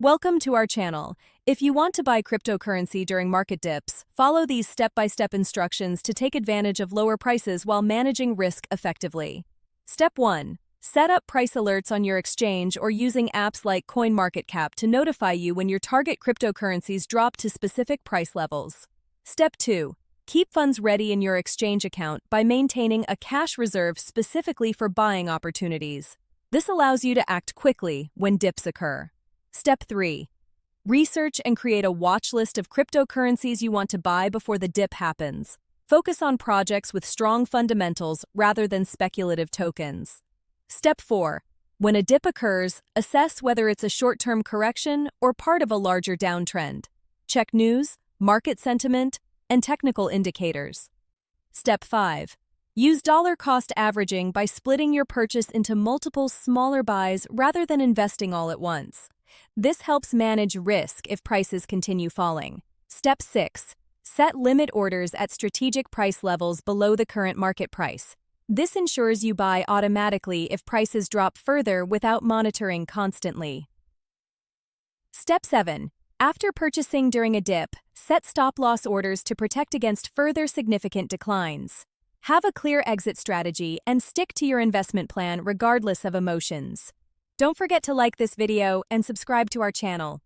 Welcome to our channel. If you want to buy cryptocurrency during market dips, follow these step-by-step instructions to take advantage of lower prices while managing risk effectively. Step 1. Set up price alerts on your exchange or using apps like CoinMarketCap to notify you when your target cryptocurrencies drop to specific price levels. Step 2. Keep funds ready in your exchange account by maintaining a cash reserve specifically for buying opportunities. This allows you to act quickly when dips occur. Step 3. Research and create a watch list of cryptocurrencies you want to buy before the dip happens. Focus on projects with strong fundamentals rather than speculative tokens. Step 4. When a dip occurs, assess whether it's a short-term correction or part of a larger downtrend. Check news, market sentiment, and technical indicators. Step 5. Use dollar-cost averaging by splitting your purchase into multiple smaller buys rather than investing all at once. This helps manage risk if prices continue falling. Step 6. Set limit orders at strategic price levels below the current market price. This ensures you buy automatically if prices drop further without monitoring constantly. Step 7. After purchasing during a dip, set stop-loss orders to protect against further significant declines. Have a clear exit strategy and stick to your investment plan regardless of emotions. Don't forget to like this video and subscribe to our channel.